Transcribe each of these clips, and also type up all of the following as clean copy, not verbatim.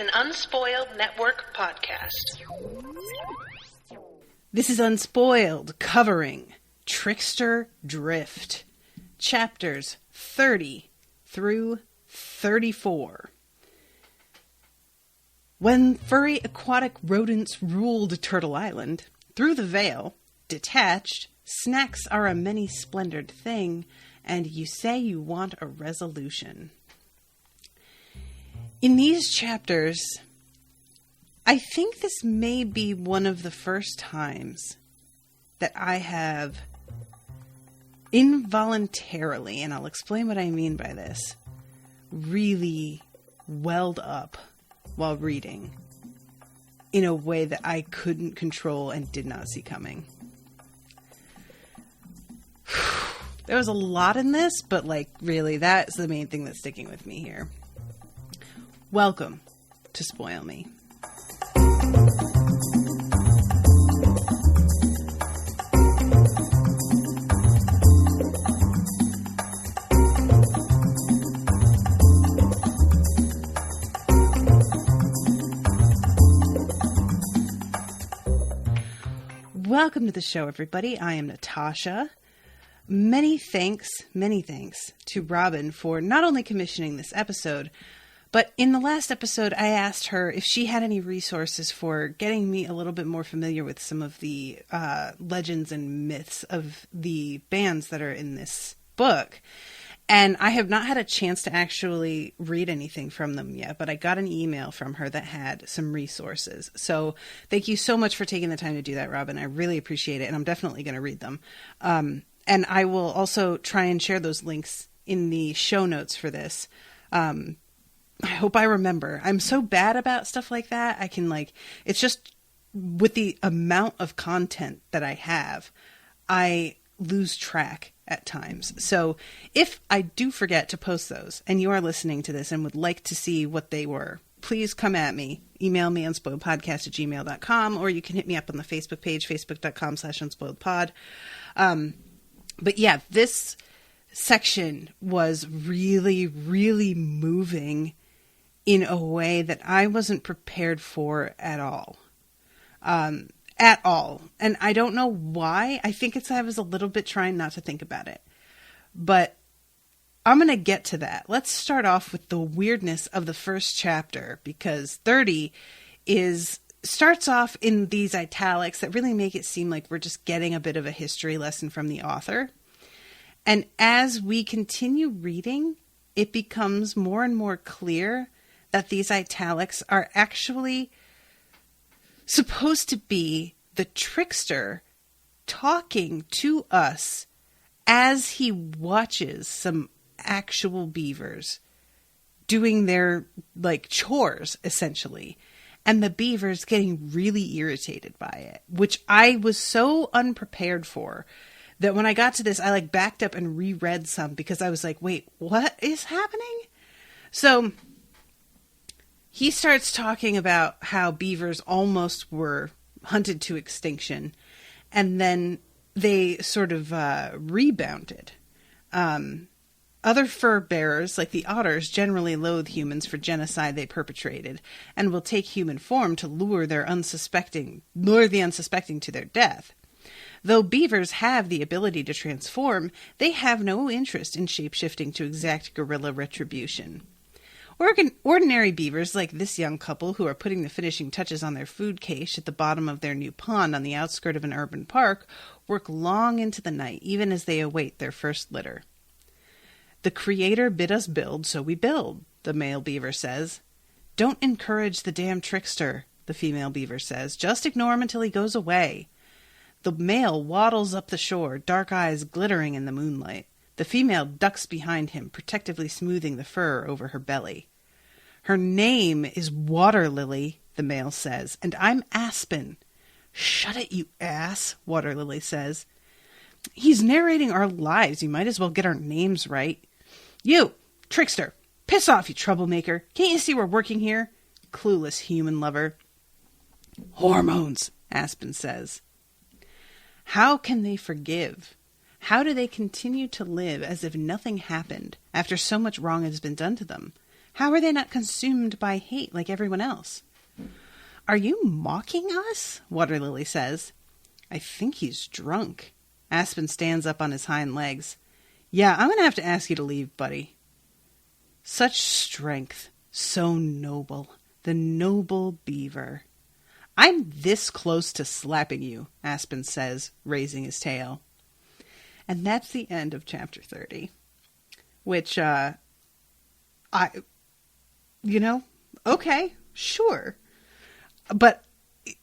an Unspoiled Network podcast. This is Unspoiled, covering Trickster Drift, chapters 30 through 34. When furry aquatic rodents ruled Turtle Island, through the veil, detached, snacks are a many-splendored thing, and you say you want a resolution. In these chapters, I think this may be one of the first times that I have involuntarily, and I'll explain what I mean by this, really welled up while reading in a way that I couldn't control and did not see coming. There was a lot in this, but really, that's the main thing that's sticking with me here. Welcome to Spoil Me. Welcome to the show, everybody. I am Natasha. Many thanks to Robin for not only commissioning this episode, but in the last episode, I asked her if she had any resources for getting me a little bit more familiar with some of the legends and myths of the bands that are in this book. And I have not had a chance to actually read anything from them yet, but I got an email from her that had some resources. So thank you so much for taking the time to do that, Robin. I really appreciate it, and I'm definitely going to read them. And I will also try and share those links in the show notes for this. I hope I remember. I'm so bad about stuff like that. I can it's just with the amount of content that I have, I lose track at times. So if I do forget to post those and you are listening to this and would like to see what they were, please come at me. Email me on unspoiledpodcast@gmail.com, or you can hit me up on the Facebook page, facebook.com/unspoiledpod. But yeah, this section was really, really moving in a way that I wasn't prepared for at all. And I don't know why. I think I was a little bit trying not to think about it. But I'm going to get to that. Let's start off with the weirdness of the first chapter, because 30 starts off in these italics that really make it seem like we're just getting a bit of a history lesson from the author. And as we continue reading, it becomes more and more clear that these italics are actually supposed to be the trickster talking to us as he watches some actual beavers doing their chores, essentially. And the beavers getting really irritated by it, which I was so unprepared for that when I got to this, I backed up and reread some because I was like, wait, what is happening? So he starts talking about how beavers almost were hunted to extinction, and then they sort of rebounded. Other fur bearers, like the otters, generally loathe humans for genocide they perpetrated, and will take human form to lure the unsuspecting to their death. Though beavers have the ability to transform, they have no interest in shape-shifting to exact guerrilla retribution. Ordinary beavers, like this young couple who are putting the finishing touches on their food cache at the bottom of their new pond on the outskirt of an urban park, work long into the night, even as they await their first litter. The Creator bid us build, so we build, the male beaver says. Don't encourage the damn trickster, the female beaver says. Just ignore him until he goes away. The male waddles up the shore, dark eyes glittering in the moonlight. The female ducks behind him, protectively smoothing the fur over her belly. Her name is Water Lily, the male says, and I'm Aspen. Shut it, you ass, Water Lily says. He's narrating our lives. You might as well get our names right. You, Trickster, piss off, you troublemaker. Can't you see we're working here? Clueless human lover. Hormones, Aspen says. How can they forgive? How do they continue to live as if nothing happened after so much wrong has been done to them? How are they not consumed by hate like everyone else? Are you mocking us? Water Lily says. I think he's drunk. Aspen stands up on his hind legs. Yeah, I'm going to have to ask you to leave, buddy. Such strength. So noble. The noble beaver. I'm this close to slapping you, Aspen says, raising his tail. And that's the end of chapter 30. Which, okay, sure. But,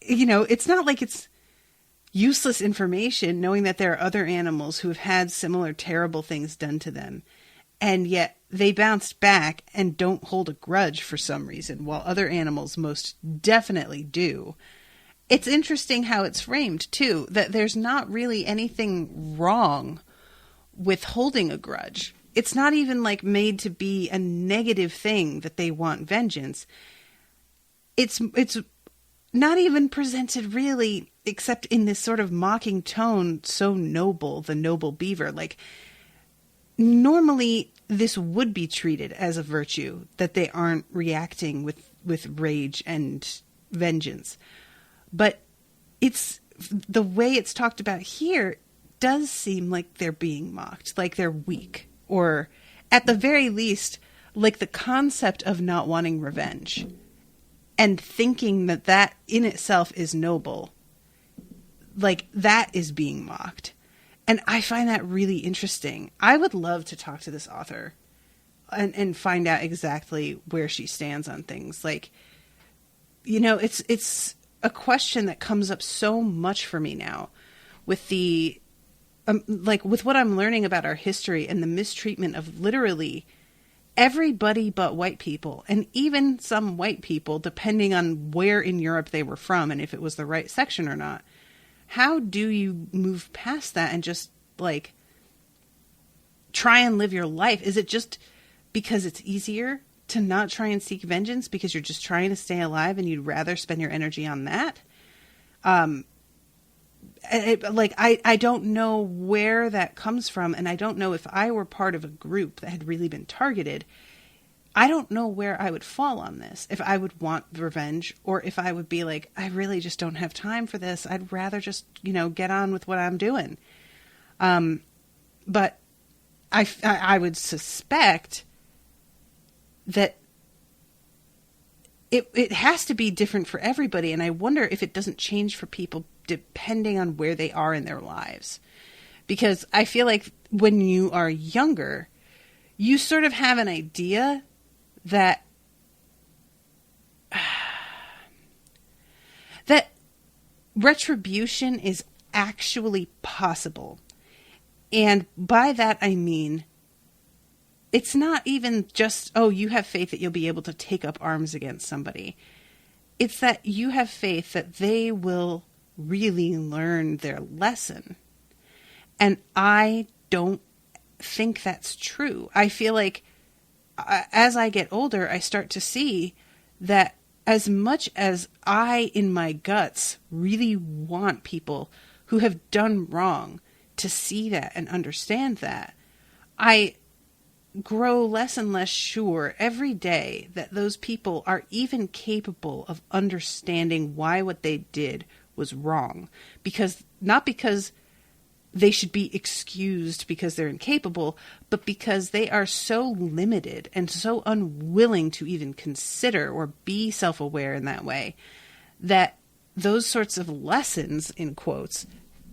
it's not like it's useless information knowing that there are other animals who have had similar terrible things done to them. And yet they bounced back and don't hold a grudge for some reason, while other animals most definitely do. It's interesting how it's framed, too, that there's not really anything wrong with holding a grudge. It's not even like made to be a negative thing that they want vengeance. It's not even presented really, except in this sort of mocking tone, so noble, the noble beaver. Like, normally this would be treated as a virtue, that they aren't reacting with rage and vengeance. But it's the way it's talked about here does seem like they're being mocked, like they're weak, or at the very least, like the concept of not wanting revenge and thinking that that in itself is noble, like that is being mocked. And I find that really interesting. I would love to talk to this author and find out exactly where she stands on things. Like, it's a question that comes up so much for me now with the, with what I'm learning about our history and the mistreatment of literally everybody but white people, and even some white people, depending on where in Europe they were from and if it was the right section or not. How do you move past that and just, try and live your life? Is it just because it's easier to not try and seek vengeance because you're just trying to stay alive and you'd rather spend your energy on that? I don't know where that comes from, and I don't know if I were part of a group that had really been targeted. I don't know where I would fall on this, if I would want revenge, or if I would be like, I really just don't have time for this. I'd rather just, get on with what I'm doing. But I would suspect that it has to be different for everybody, and I wonder if it doesn't change for people depending on where they are in their lives. Because I feel like when you are younger, you sort of have an idea that retribution is actually possible. And by that I mean, it's not even just, you have faith that you'll be able to take up arms against somebody. It's that you have faith that they will really learn their lesson. And I don't think that's true. I feel like as I get older, I start to see that as much as I, in my guts, really want people who have done wrong to see that and understand that, I grow less and less sure every day that those people are even capable of understanding why what they did was wrong. Not because they should be excused because they're incapable, but because they are so limited and so unwilling to even consider or be self-aware in that way, that those sorts of lessons, in quotes,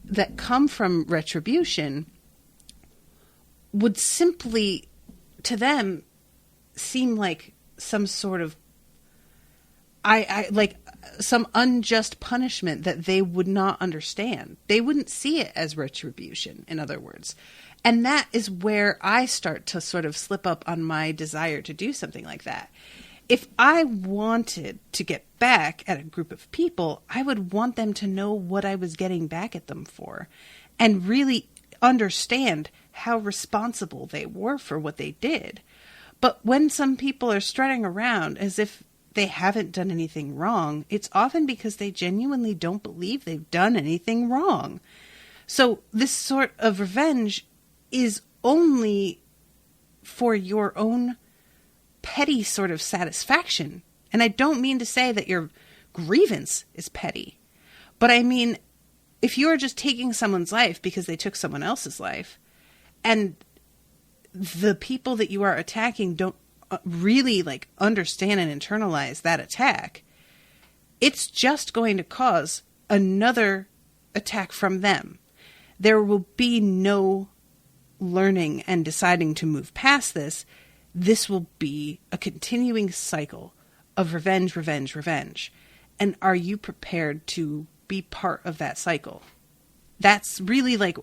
that come from retribution would simply, to them, seem like some sort of some unjust punishment that they would not understand. They wouldn't see it as retribution, in other words. And that is where I start to sort of slip up on my desire to do something like that. If I wanted to get back at a group of people, I would want them to know what I was getting back at them for and really understand how responsible they were for what they did. But when some people are strutting around as if they haven't done anything wrong, it's often because they genuinely don't believe they've done anything wrong. So this sort of revenge is only for your own petty sort of satisfaction. And I don't mean to say that your grievance is petty, but I mean, if you are just taking someone's life because they took someone else's life, and the people that you are attacking don't really like understand and internalize that attack, it's just going to cause another attack from them. There will be no learning and deciding to move past this. This will be a continuing cycle of revenge, revenge, revenge. And are you prepared to be part of that cycle? That's really like,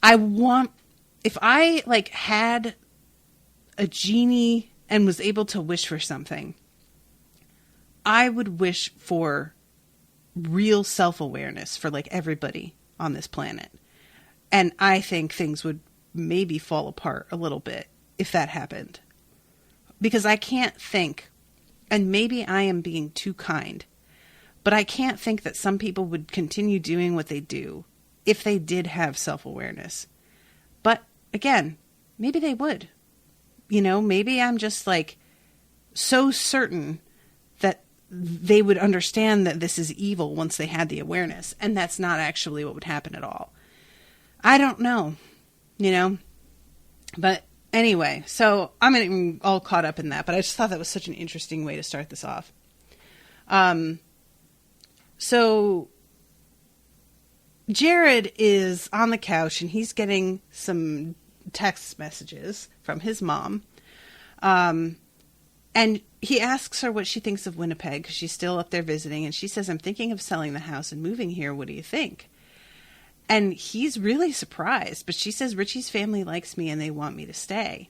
if I like had a genie and was able to wish for something, I would wish for real self-awareness for like everybody on this planet. And I think things would maybe fall apart a little bit if that happened. Because I can't think, and maybe I am being too kind, but I can't think that some people would continue doing what they do if they did have self-awareness. But again, maybe they would. You know, maybe I'm just like so certain that they would understand that this is evil once they had the awareness. And that's not actually what would happen at all. I don't know, you know, but anyway, so I'm getting all caught up in that, but I just thought that was such an interesting way to start this off. So Jared is on the couch and he's getting some text messages from his mom. And he asks her what she thinks of Winnipeg because she's still up there visiting. And she says, "I'm thinking of selling the house and moving here. What do you think?" And he's really surprised, but she says, "Richie's family likes me and they want me to stay."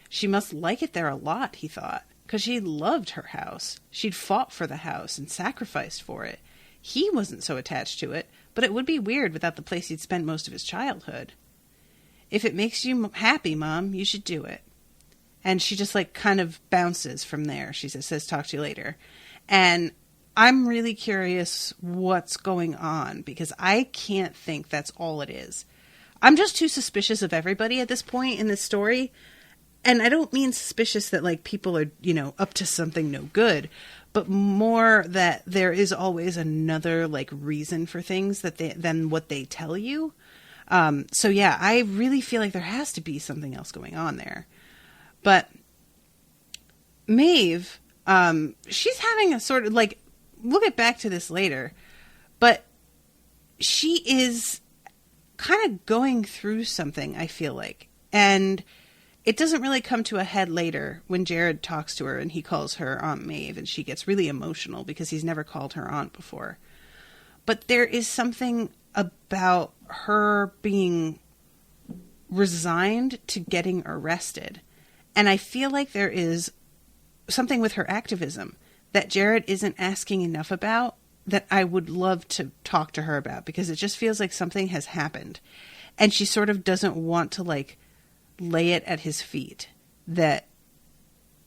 She must like it there a lot, he thought, because she loved her house. She'd fought for the house and sacrificed for it. He wasn't so attached to it, but it would be weird without the place he'd spent most of his childhood. "If it makes you happy, Mom, you should do it." And she just like kind of bounces from there. She says, "Talk to you later." And I'm really curious what's going on because I can't think that's all it is. I'm just too suspicious of everybody at this point in this story. And I don't mean suspicious that like people are, you know, up to something no good, but more that there is always another like reason for things than what they tell you. So yeah, I really feel like there has to be something else going on there. But Maeve, she's having a sort of like, we'll get back to this later, but she is kind of going through something, I feel like. And it doesn't really come to a head later when Jared talks to her and he calls her Aunt Maeve and she gets really emotional because he's never called her aunt before. But there is something about her being resigned to getting arrested. And I feel like there is something with her activism that Jared isn't asking enough about that I would love to talk to her about because it just feels like something has happened. And she sort of doesn't want to like lay it at his feet. That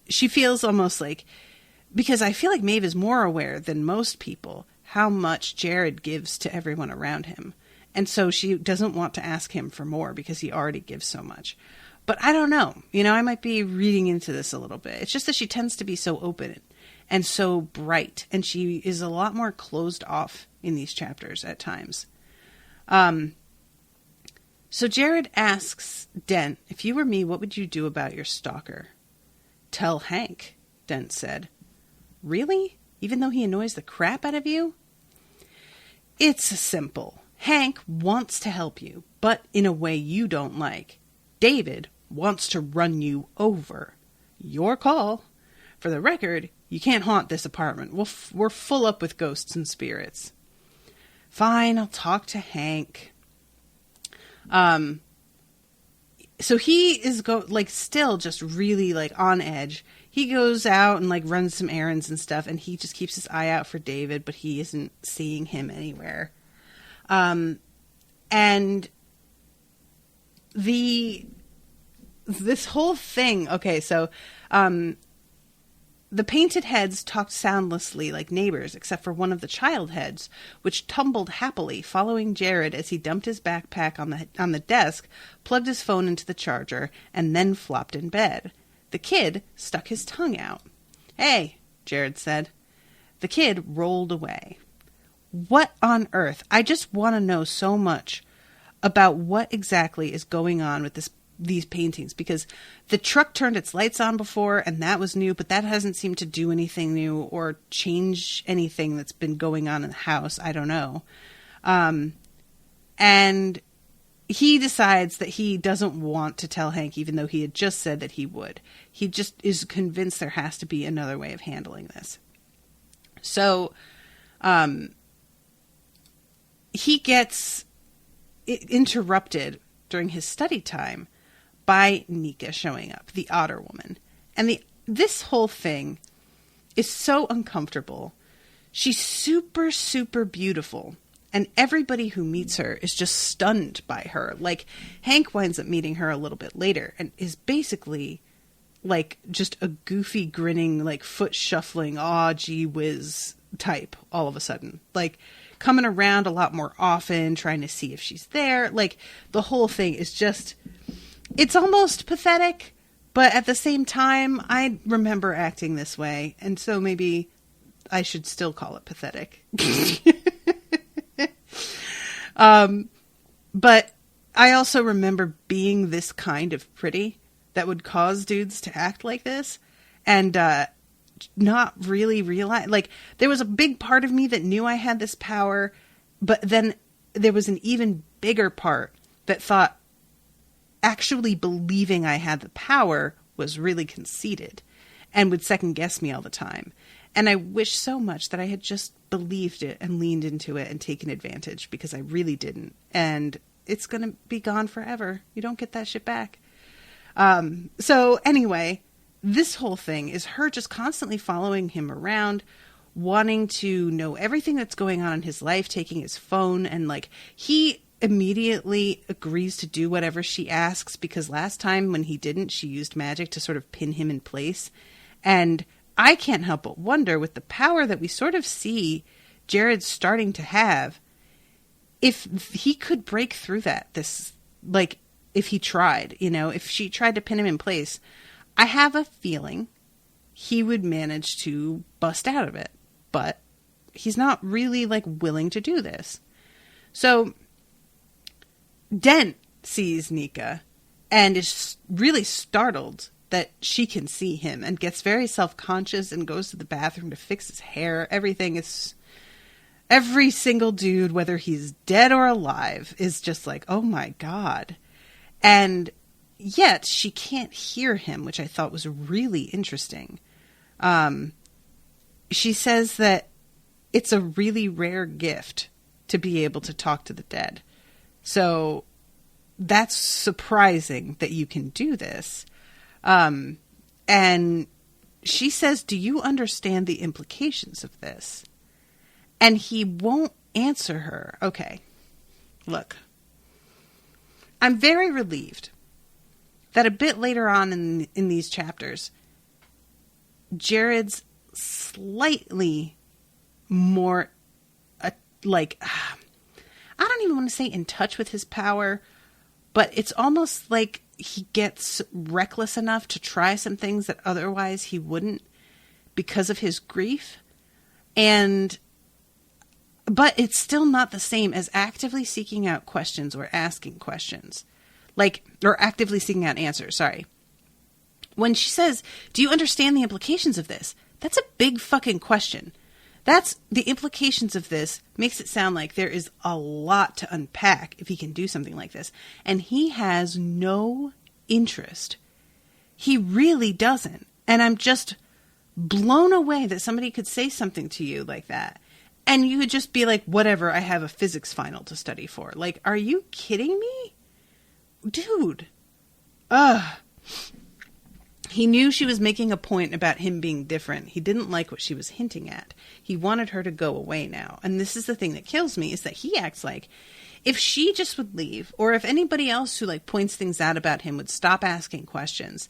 she feels almost like, because I feel like Maeve is more aware than most people how much Jared gives to everyone around him. And so she doesn't want to ask him for more because he already gives so much. But I don't know. You know, I might be reading into this a little bit. It's just that she tends to be so open and so bright. And she is a lot more closed off in these chapters at times. So Jared asks Dent, "If you were me, what would you do about your stalker?" "Tell Hank," Dent said. "Really? Even though he annoys the crap out of you?" "It's simple. Hank wants to help you, but in a way you don't like. David wants to run you over. Your call. For the record, you can't haunt this apartment. We're full up with ghosts and spirits." "Fine, I'll talk to Hank." So he is still just really like on edge. He goes out and like runs some errands and stuff, and he just keeps his eye out for David, but he isn't seeing him anywhere. And this whole thing, okay, so the painted heads talked soundlessly like neighbors, except for one of the child heads, which tumbled happily, following Jared as he dumped his backpack on the desk, plugged his phone into the charger, and then flopped in bed. The kid stuck his tongue out. "Hey," Jared said. The kid rolled away. "What on earth? I just want to know so much about what exactly is going on with these paintings, because the truck turned its lights on before and that was new, but that hasn't seemed to do anything new or change anything that's been going on in the house. I don't know." And he decides that he doesn't want to tell Hank, even though he had just said that he would. He just is convinced there has to be another way of handling this. So, he gets interrupted during his study time by Nika showing up, the otter woman. And this whole thing is so uncomfortable. She's super, super beautiful. And everybody who meets her is just stunned by her. Like, Hank winds up meeting her a little bit later and is basically like just a goofy, grinning, like foot shuffling, aw, gee whiz type all of a sudden. Like, coming around a lot more often, trying to see if she's there. Like, the whole thing is just, it's almost pathetic, but at the same time, I remember acting this way. And so maybe I should still call it pathetic. But I also remember being this kind of pretty that would cause dudes to act like this and not really realize, like, there was a big part of me that knew I had this power, but then there was an even bigger part that thought actually believing I had the power was really conceited and would second guess me all the time. And I wish so much that I had just believed it and leaned into it and taken advantage, because I really didn't. And it's going to be gone forever. You don't get that shit back. So anyway, this whole thing is her just constantly following him around, wanting to know everything that's going on in his life, taking his phone, and like, he immediately agrees to do whatever she asks, because last time when he didn't, she used magic to sort of pin him in place. And I can't help but wonder, with the power that we sort of see Jared starting to have, if he could break through that, like, if he tried, if she tried to pin him in place, I have a feeling he would manage to bust out of it. But he's not really, like, willing to do this. So Dent sees Nika and is really startled that she can see him, and gets very self-conscious and goes to the bathroom to fix his hair. Every single dude, whether he's dead or alive, is just like, oh my God. And yet she can't hear him, which I thought was really interesting. She says that it's a really rare gift to be able to talk to the dead. So that's surprising that you can do this. And she says, "Do you understand the implications of this?" And he won't answer her. Okay, look, I'm very relieved that a bit later on in these chapters, Jared's slightly more, I don't even want to say in touch with his power, but it's almost like he gets reckless enough to try some things that otherwise he wouldn't because of his grief. But it's still not the same as actively seeking out questions or asking questions. Or actively seeking out answers, sorry. When she says, "Do you understand the implications of this?" That's a big fucking question. That's the implications of this makes it sound like there is a lot to unpack if he can do something like this. And he has no interest. He really doesn't. And I'm just blown away that somebody could say something to you like that. And you would just be like, whatever, I have a physics final to study for. Like, are you kidding me? Dude. Ugh. He knew she was making a point about him being different. He didn't like what she was hinting at. He wanted her to go away now. And this is the thing that kills me, is that he acts like if she just would leave, or if anybody else who points things out about him would stop asking questions,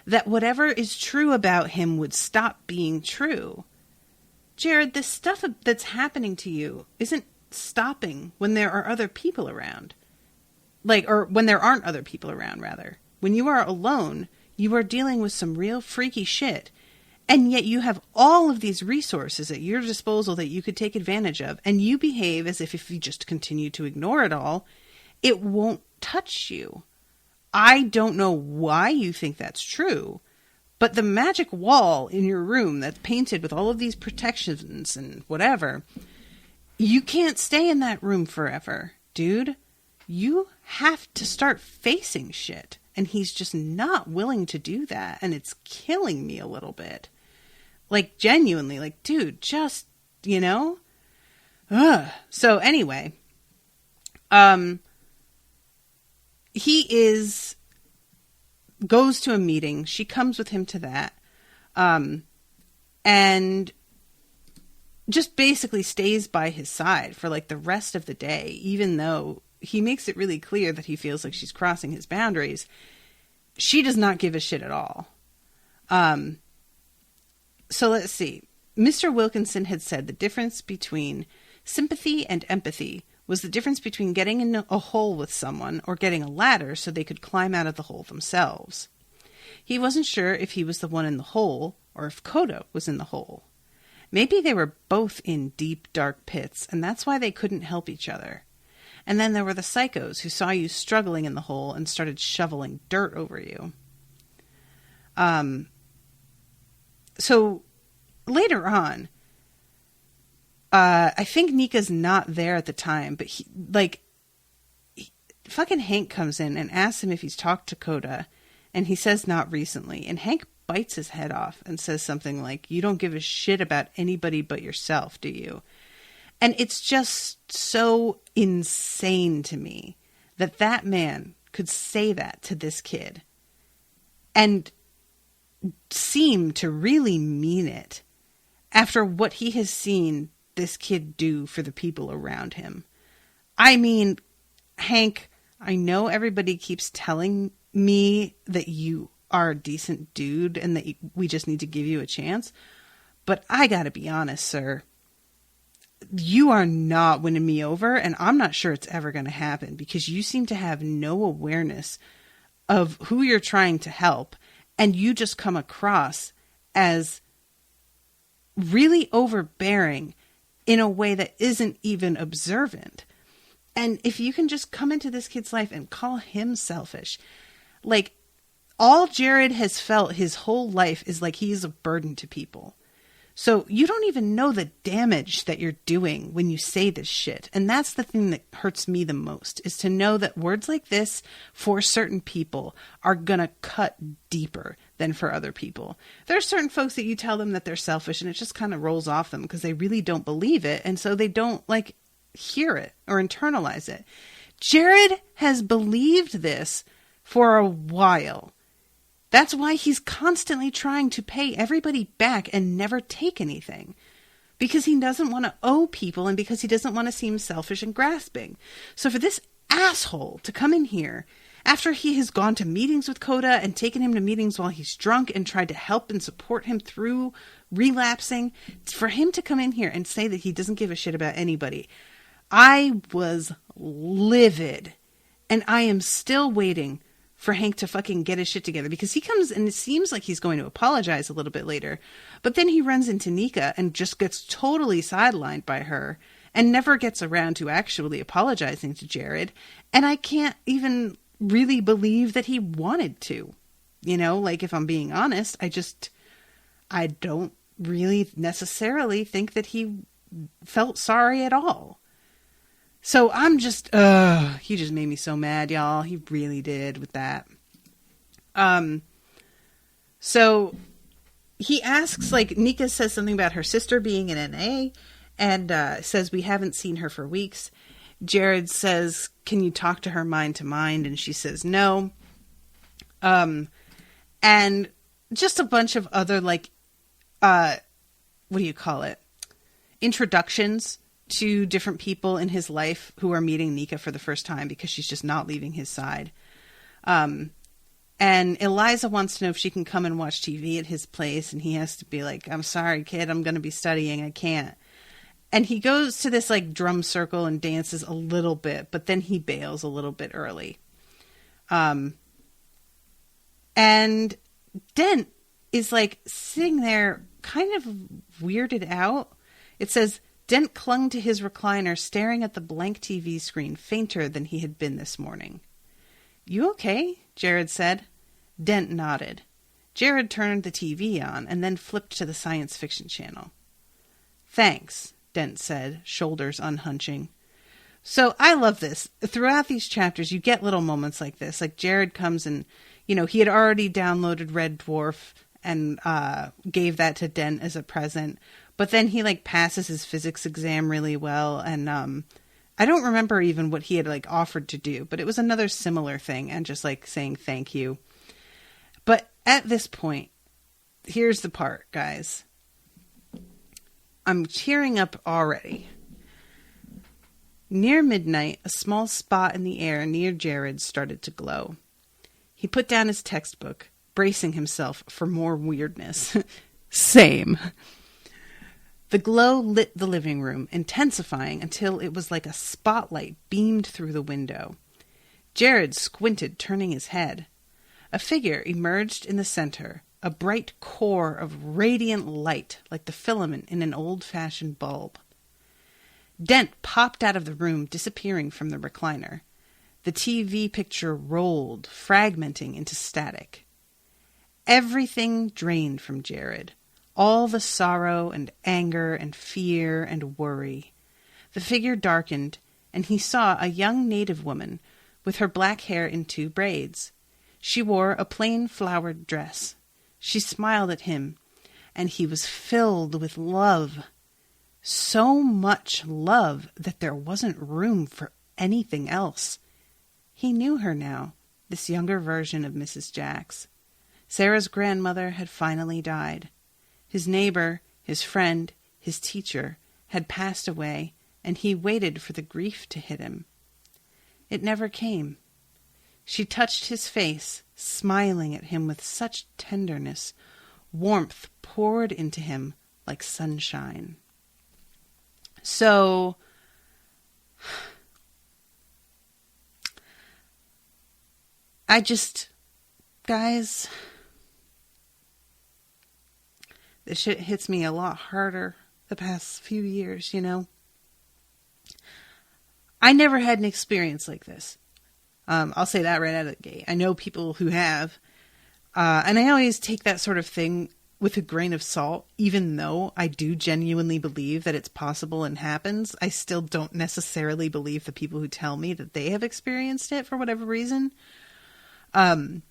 that whatever is true about him would stop being true. Jared, this stuff that's happening to you isn't stopping when there are other people around. Or when there aren't other people around, rather. When you are alone, You are dealing with some real freaky shit. And yet you have all of these resources at your disposal that you could take advantage of. And you behave as if you just continue to ignore it all, it won't touch you. I don't know why you think that's true, but the magic wall in your room that's painted with all of these protections and whatever, you can't stay in that room forever, dude. You have to start facing shit. And he's just not willing to do that. And it's killing me a little bit. Like, genuinely, like, dude, just, you know? Ugh. So anyway, he goes to a meeting. She comes with him to that. And just basically stays by his side for like the rest of the day, even though he makes it really clear that he feels like she's crossing his boundaries. She does not give a shit at all. So let's see. Mr. Wilkinson had said the difference between sympathy and empathy was the difference between getting in a hole with someone or getting a ladder so they could climb out of the hole themselves. He wasn't sure if he was the one in the hole or if Coda was in the hole. Maybe they were both in deep, dark pits, and that's why they couldn't help each other. And then there were the psychos who saw you struggling in the hole and started shoveling dirt over you. So later on, I think Nika's not there at the time, but fucking Hank comes in and asks him if he's talked to Coda, and he says not recently. And Hank bites his head off and says something like, "You don't give a shit about anybody but yourself, do you?" And it's just so insane to me that that man could say that to this kid and seem to really mean it after what he has seen this kid do for the people around him. I mean, Hank, I know everybody keeps telling me that you are a decent dude and that we just need to give you a chance, but I gotta be honest, sir. You are not winning me over, and I'm not sure it's ever going to happen because you seem to have no awareness of who you're trying to help, and you just come across as really overbearing in a way that isn't even observant. And if you can just come into this kid's life and call him selfish, like, all Jared has felt his whole life is like he's a burden to people. So you don't even know the damage that you're doing when you say this shit. And that's the thing that hurts me the most, is to know that words like this for certain people are going to cut deeper than for other people. There are certain folks that you tell them that they're selfish and it just kind of rolls off them because they really don't believe it. And so they don't hear it or internalize it. Jared has believed this for a while. That's why he's constantly trying to pay everybody back and never take anything. Because he doesn't want to owe people and because he doesn't want to seem selfish and grasping. So for this asshole to come in here after he has gone to meetings with Coda and taken him to meetings while he's drunk and tried to help and support him through relapsing, for him to come in here and say that he doesn't give a shit about anybody, I was livid. And I am still waiting for Hank to fucking get his shit together, because he comes and it seems like he's going to apologize a little bit later, but then he runs into Nika and just gets totally sidelined by her and never gets around to actually apologizing to Jared. And I can't even really believe that he wanted to, if I'm being honest, I don't really necessarily think that he felt sorry at all. So I'm just, he just made me so mad, y'all. He really did with that. So he asks, Nika says something about her sister being in NA and says we haven't seen her for weeks. Jared says, can you talk to her mind to mind? And she says no. And just a bunch of other, introductions to different people in his life who are meeting Nika for the first time because she's just not leaving his side. And Eliza wants to know if she can come and watch TV at his place. And he has to be like, I'm sorry, kid, I'm going to be studying. I can't. And he goes to this drum circle and dances a little bit, but then he bails a little bit early. And Dent is like sitting there kind of weirded out. It says, Dent clung to his recliner, staring at the blank TV screen, fainter than he had been this morning. You okay? Jared said. Dent nodded. Jared turned the TV on and then flipped to the science fiction channel. Thanks, Dent said, shoulders unhunching. So I love this. Throughout these chapters, you get little moments like this. Like Jared comes and, he had already downloaded Red Dwarf and gave that to Dent as a present. But then he passes his physics exam really well. And I don't remember even what he had offered to do, but it was another similar thing and just saying thank you. But at this point, here's the part, guys. I'm tearing up already. Near midnight, a small spot in the air near Jared started to glow. He put down his textbook, bracing himself for more weirdness. Same. The glow lit the living room, intensifying until it was like a spotlight beamed through the window. Jared squinted, turning his head. A figure emerged in the center, a bright core of radiant light like the filament in an old-fashioned bulb. Dent popped out of the room, disappearing from the recliner. The TV picture rolled, fragmenting into static. Everything drained from Jared. All the sorrow and anger and fear and worry. The figure darkened, and he saw a young native woman with her black hair in 2 braids. She wore a plain flowered dress. She smiled at him, and he was filled with love. So much love that there wasn't room for anything else. He knew her now, this younger version of Mrs. Jacks. Sarah's grandmother had finally died. His neighbor, his friend, his teacher had passed away, and he waited for the grief to hit him. It never came. She touched his face, smiling at him with such tenderness. Warmth poured into him like sunshine. So, guys, this shit hits me a lot harder the past few years, I never had an experience like this. I'll say that right out of the gate. I know people who have, and I always take that sort of thing with a grain of salt. Even though I do genuinely believe that it's possible and happens, I still don't necessarily believe the people who tell me that they have experienced it for whatever reason. But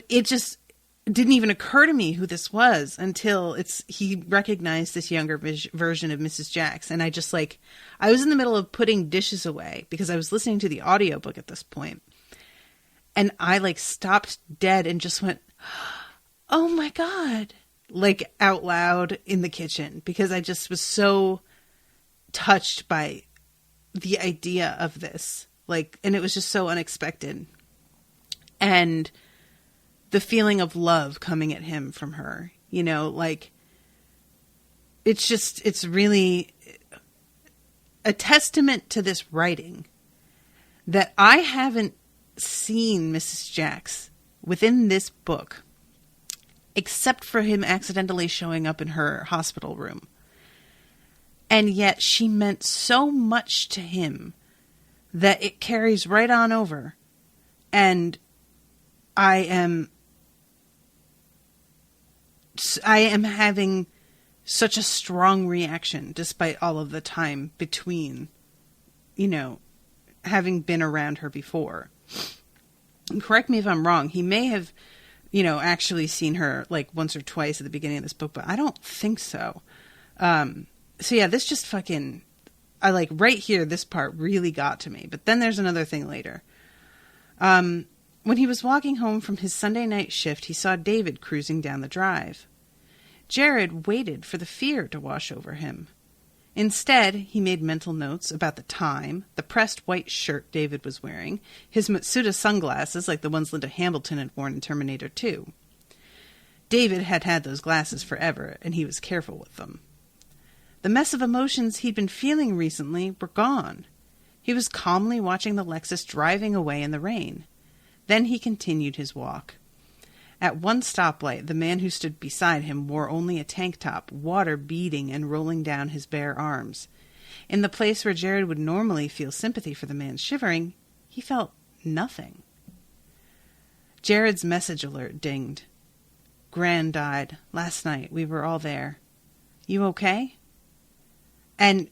it just didn't even occur to me who this was until he recognized this younger version of Mrs. Jacks. And I was in the middle of putting dishes away because I was listening to the audiobook at this point. And I stopped dead and just went, oh my God, out loud in the kitchen, because I just was so touched by the idea of this. And it was just so unexpected. And the feeling of love coming at him from her, it's really a testament to this writing that I haven't seen Mrs. Jacks within this book, except for him accidentally showing up in her hospital room. And yet she meant so much to him that it carries right on over. And I am having such a strong reaction despite all of the time between, having been around her before. And correct me if I'm wrong. He may have, actually seen her once or twice at the beginning of this book, but I don't think so. So yeah, this just fucking, right here, this part really got to me. But then there's another thing later. When he was walking home from his Sunday night shift, he saw David cruising down the drive. Jared waited for the fear to wash over him. Instead, he made mental notes about the time, the pressed white shirt David was wearing, his Matsuda sunglasses like the ones Linda Hamilton had worn in Terminator 2. David had had those glasses forever, and he was careful with them. The mess of emotions he'd been feeling recently were gone. He was calmly watching the Lexus driving away in the rain. Then he continued his walk. At one stoplight, the man who stood beside him wore only a tank top, water beading and rolling down his bare arms. In the place where Jared would normally feel sympathy for the man shivering, he felt nothing. Jared's message alert dinged. Gran died. Last night. We were all there. You okay? And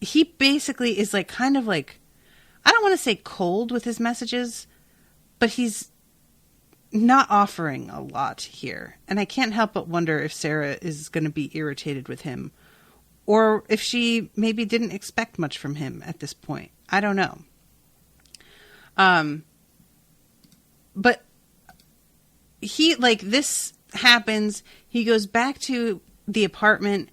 he basically is like kind of like, I don't want to say cold with his messages, but he's not offering a lot here. And I can't help but wonder if Sarah is going to be irritated with him, or if she maybe didn't expect much from him at this point. I don't know. But he, like, this happens. He goes back to the apartment.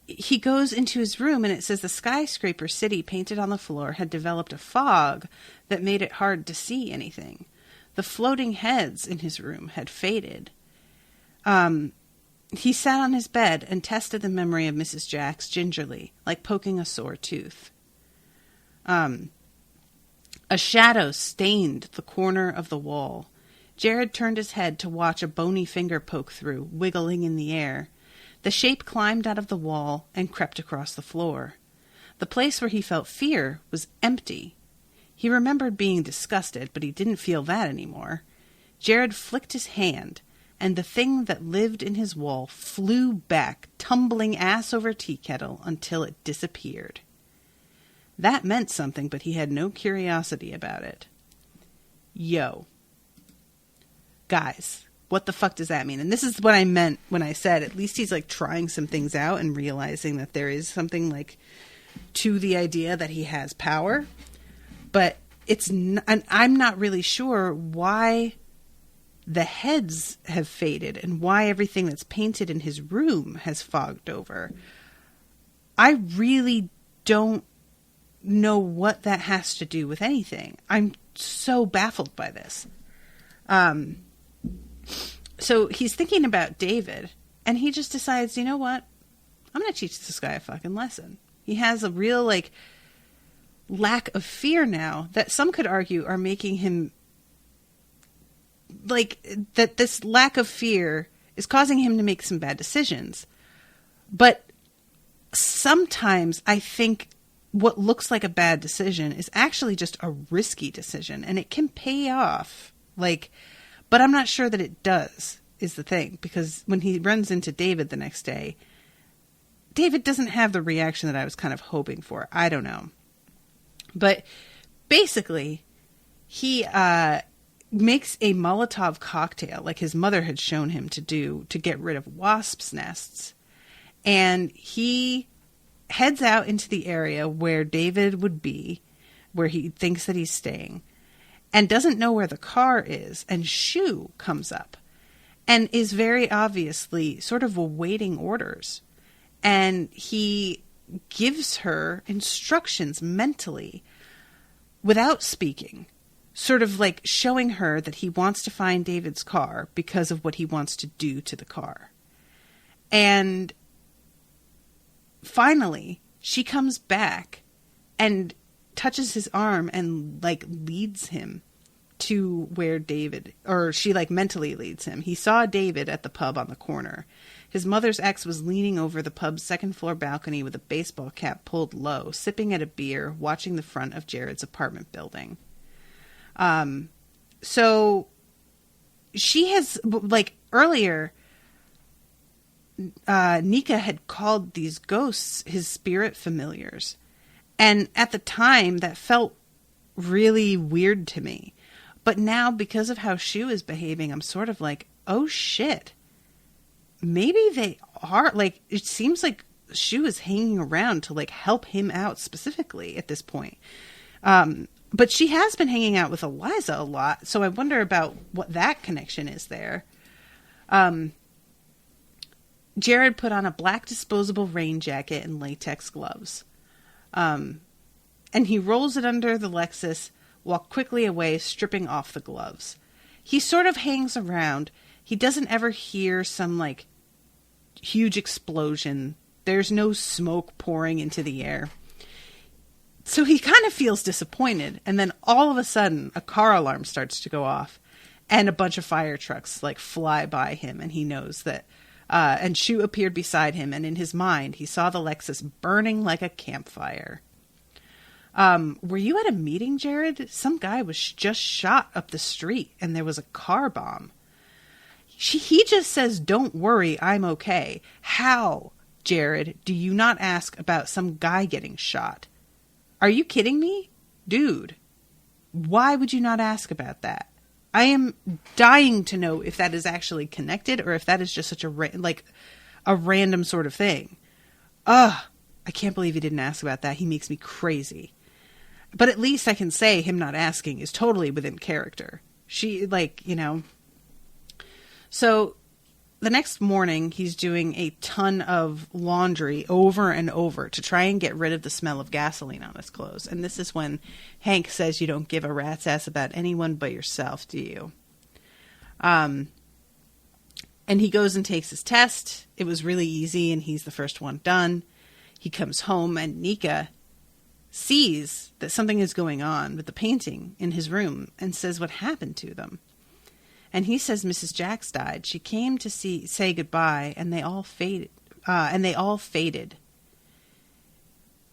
He goes into his room, and it says the skyscraper city painted on the floor had developed a fog that made it hard to see anything. The floating heads in his room had faded. He sat on his bed and tested the memory of Mrs. Jacks gingerly, like poking a sore tooth. A shadow stained the corner of the wall. Jared turned his head to watch a bony finger poke through, wiggling in the air. The shape climbed out of the wall and crept across the floor. The place where he felt fear was empty. He remembered being disgusted, but he didn't feel that anymore. Jared flicked his hand, and the thing that lived in his wall flew back, tumbling ass over tea kettle until it disappeared. That meant something, but he had no curiosity about it. Yo. Guys, what the fuck does that mean? And this is what I meant when I said at least he's like trying some things out and realizing that there is something like to the idea that he has power. But I'm not really sure why the heads have faded and why everything that's painted in his room has fogged over. I really don't know what that has to do with anything. I'm so baffled by this. So he's thinking about David, and he just decides, you know what? I'm going to teach this guy a fucking lesson. He has a real, like, lack of fear now that some could argue are making him, like, that this lack of fear is causing him to make some bad decisions. But sometimes I think what looks like a bad decision is actually just a risky decision, and it can pay off. Like, but I'm not sure that it does, is the thing. Because when he runs into David the next day, David doesn't have the reaction that I was kind of hoping for. I don't know. But basically, he makes a Molotov cocktail, like his mother had shown him to do, to get rid of wasps' nests. And he heads out into the area where David would be, where he thinks that he's staying, and doesn't know where the car is, and Shu comes up and is very obviously sort of awaiting orders. And he gives her instructions mentally without speaking, sort of like showing her that he wants to find David's car because of what he wants to do to the car. And finally, she comes back and touches his arm and, like, leads him to where David, or she, like, mentally leads him. He saw David at the pub on the corner. His mother's ex was leaning over the pub's second-floor balcony with a baseball cap pulled low, sipping at a beer, watching the front of Jared's apartment building. So she has, like, earlier, Nika had called these ghosts his spirit familiars. And at the time, that felt really weird to me. But now, because of how Shu is behaving, I'm sort of like, oh shit. Maybe they are, like, it seems like Shu is hanging around to, like, help him out specifically at this point. But she has been hanging out with Eliza a lot, so I wonder about what that connection is there. Jared put on a black disposable rain jacket and latex gloves. And he rolls it under the Lexus, walked quickly away, stripping off the gloves. He sort of hangs around. He doesn't ever hear some, like, huge explosion. There's no smoke pouring into the air. So he kind of feels disappointed. And then all of a sudden, a car alarm starts to go off. And a bunch of fire trucks like fly by him. And he knows that. And Shu appeared beside him. And in his mind, he saw the Lexus burning like a campfire. Were you at a meeting, Jared? Some guy was just shot up the street. And there was a car bomb. He just says, don't worry, I'm okay. How, Jared, do you not ask about some guy getting shot? Are you kidding me? Dude, why would you not ask about that? I am dying to know if that is actually connected or if that is just such a random sort of thing. Ugh, I can't believe he didn't ask about that. He makes me crazy. But at least I can say him not asking is totally within character. So the next morning, he's doing a ton of laundry over and over to try and get rid of the smell of gasoline on his clothes. And this is when Hank says you don't give a rat's ass about anyone but yourself, do you? And he goes and takes his test. It was really easy, and he's the first one done. He comes home, and Nika sees that something is going on with the painting in his room and says what happened to them. And he says Mrs. Jax died. She came to say goodbye, and they all faded.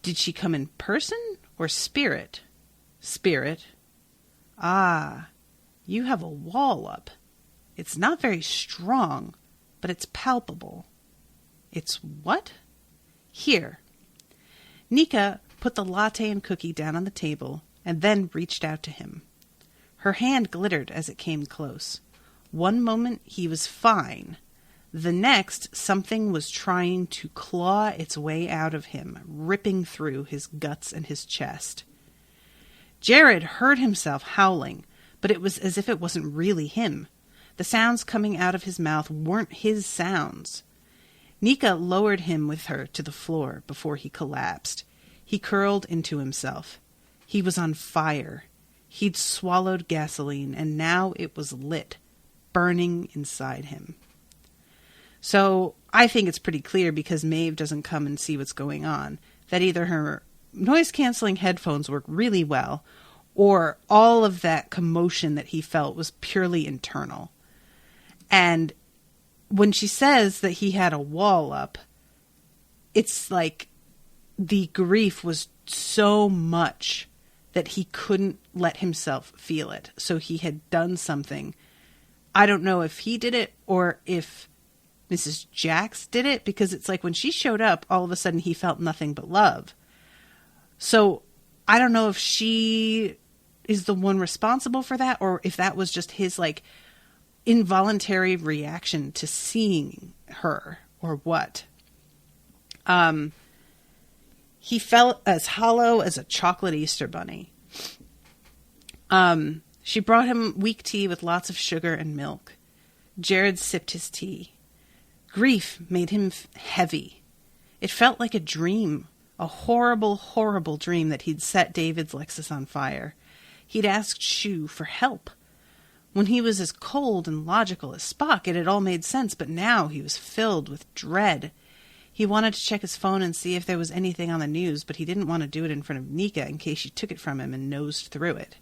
Did she come in person or spirit? Spirit. Ah, you have a wall up. It's not very strong, but it's palpable. It's what? Here. Nika put the latte and cookie down on the table and then reached out to him. Her hand glittered as it came close. One moment he was fine. The next, something was trying to claw its way out of him, ripping through his guts and his chest. Jared heard himself howling, but it was as if it wasn't really him. The sounds coming out of his mouth weren't his sounds. Nika lowered him with her to the floor before he collapsed. He curled into himself. He was on fire. He'd swallowed gasoline, and now it was lit, burning inside him. So I think it's pretty clear, because Maeve doesn't come and see what's going on, that either her noise-canceling headphones work really well, or all of that commotion that he felt was purely internal. And when she says that he had a wall up, it's like the grief was so much that he couldn't let himself feel it. So he had done something. I don't know if he did it or if Mrs. Jax did it, because it's like when she showed up, all of a sudden he felt nothing but love. So I don't know if she is the one responsible for that, or if that was just his involuntary reaction to seeing her, or what. He felt as hollow as a chocolate Easter bunny. She brought him weak tea with lots of sugar and milk. Jared sipped his tea. Grief made him heavy. It felt like a dream, a horrible, horrible dream that he'd set David's Lexus on fire. He'd asked Shu for help. When he was as cold and logical as Spock, it had all made sense, but now he was filled with dread. He wanted to check his phone and see if there was anything on the news, but he didn't want to do it in front of Nika in case she took it from him and nosed through it.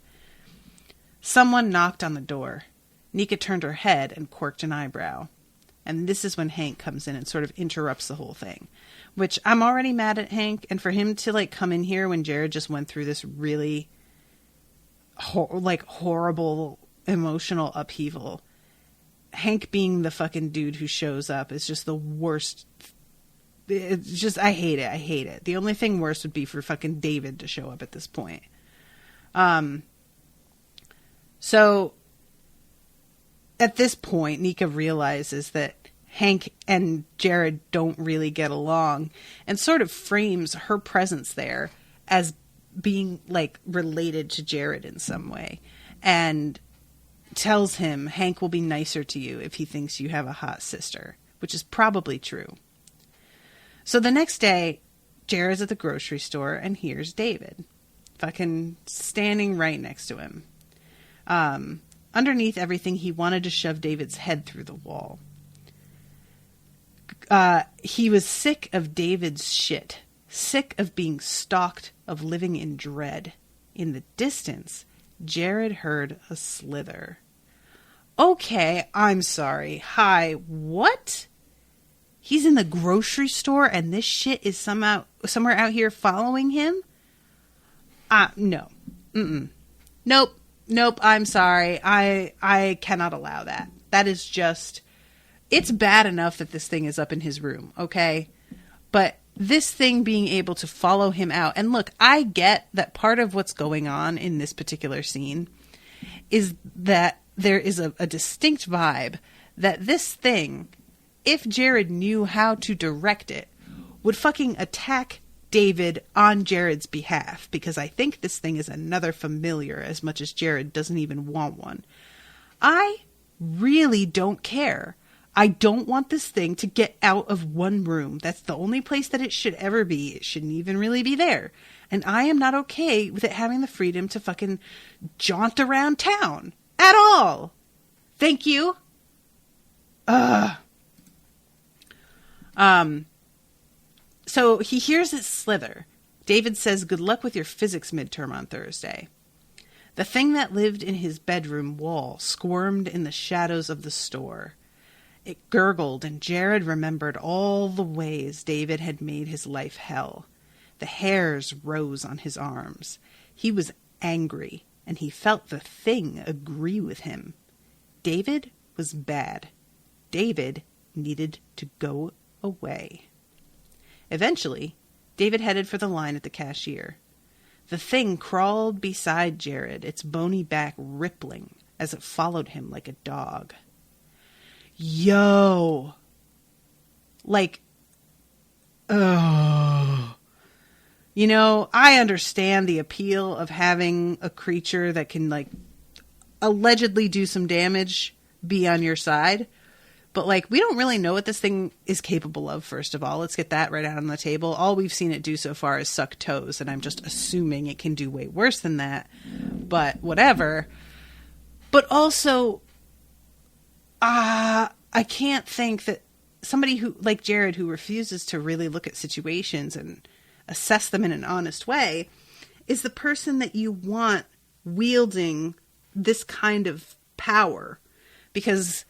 Someone knocked on the door. Nika turned her head and quirked an eyebrow. And this is when Hank comes in and sort of interrupts the whole thing, which I'm already mad at Hank. And for him to come in here when Jared just went through this really horrible emotional upheaval, Hank being the fucking dude who shows up is just the worst. It's just, I hate it. I hate it. The only thing worse would be for fucking David to show up at this point. So at this point, Nika realizes that Hank and Jared don't really get along, and sort of frames her presence there as being related to Jared in some way, and tells him Hank will be nicer to you if he thinks you have a hot sister, which is probably true. So the next day, Jared's at the grocery store, and here's David, fucking standing right next to him. Underneath everything, he wanted to shove David's head through the wall. He was sick of David's shit, sick of being stalked, of living in dread. In the distance, Jared heard a slither. Okay, I'm sorry. Hi, what? He's in the grocery store and this shit is somewhere out here following him? No. Mm-mm. Nope, I'm sorry. I cannot allow that. That is just... It's bad enough that this thing is up in his room, okay? But this thing being able to follow him out... And look, I get that part of what's going on in this particular scene is that there is a distinct vibe that this thing, if Jared knew how to direct it, would fucking attack David on Jared's behalf, because I think this thing is another familiar as much as Jared doesn't even want one. I really don't care. I don't want this thing to get out of one room. That's the only place that it should ever be. It shouldn't even really be there. And I am not okay with it having the freedom to fucking jaunt around town. At all. Thank you. So he hears it slither. David says, "Good luck with your physics midterm on Thursday." The thing that lived in his bedroom wall squirmed in the shadows of the store. It gurgled, and Jared remembered all the ways David had made his life hell. The hairs rose on his arms. He was angry, and he felt the thing agree with him. David was bad. David needed to go away. Eventually, David headed for the line at the cashier. The thing crawled beside Jared, its bony back rippling as it followed him like a dog. Yo! Like, oh. You know, I understand the appeal of having a creature that can, like, allegedly do some damage be on your side. But, like, we don't really know what this thing is capable of, first of all. Let's get that right out on the table. All we've seen it do so far is suck toes, and I'm just assuming it can do way worse than that. But whatever. But also, I can't think that somebody who, like Jared, who refuses to really look at situations and assess them in an honest way, is the person that you want wielding this kind of power. Because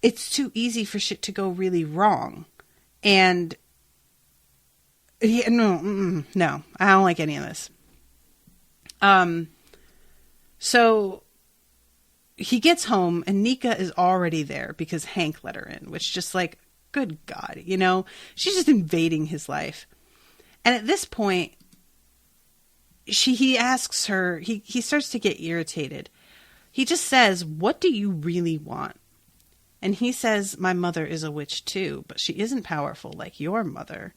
it's too easy for shit to go really wrong. And yeah, no, I don't like any of this. So he gets home and Nika is already there because Hank let her in, which just like, good God, you know, she's just invading his life. And at this point, he asks her, he starts to get irritated. He just says, "What do you really want?" And he says, "My mother is a witch too, but she isn't powerful like your mother.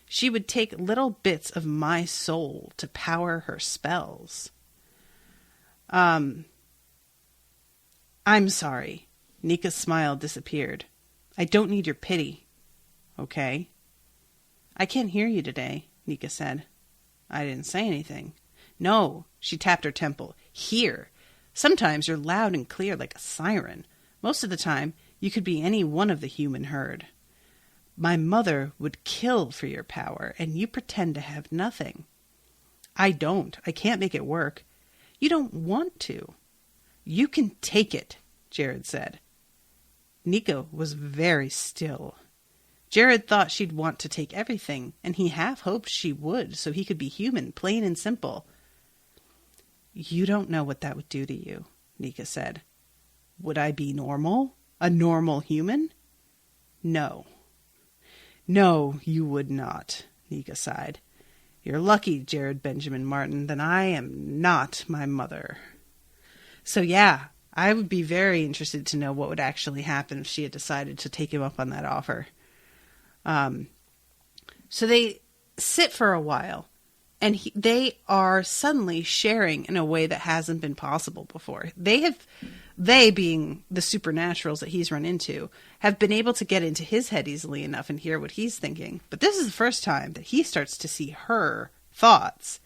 She would take little bits of my soul to power her spells." I'm sorry. Nika's smile disappeared. "I don't need your pity. Okay?" "I can't hear you today," Nika said. "I didn't say anything." "No," she tapped her temple. "Here. Sometimes you're loud and clear like a siren. Most of the time, you could be any one of the human herd. My mother would kill for your power, and you pretend to have nothing." "I don't. I can't make it work." "You don't want to." "You can take it," Jared said. Nika was very still. Jared thought she'd want to take everything, and he half hoped she would, so he could be human, plain and simple. "You don't know what that would do to you," Nika said. "Would I be normal? A normal human?" "No." "No, you would not," Nika sighed. "You're lucky, Jared Benjamin Martin, that I am not my mother." So yeah, I would be very interested to know what would actually happen if she had decided to take him up on that offer. So they sit for a while, and they are suddenly sharing in a way that hasn't been possible before. They being the supernaturals that he's run into, have been able to get into his head easily enough and hear what he's thinking. But this is the first time that he starts to see her thoughts.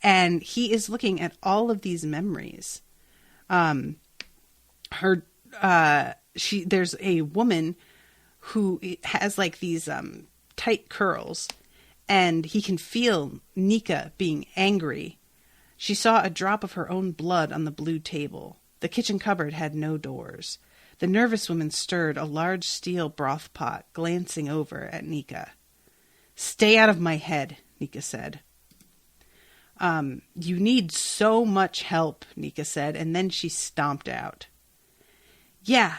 And he is looking at all of these memories. There's a woman who has like these tight curls, and he can feel Nika being angry. She saw a drop of her own blood on the blue table. The kitchen cupboard had no doors. The nervous woman stirred a large steel broth pot, glancing over at Nika. "Stay out of my head," Nika said. "You need so much help," Nika said, and then she stomped out. Yeah,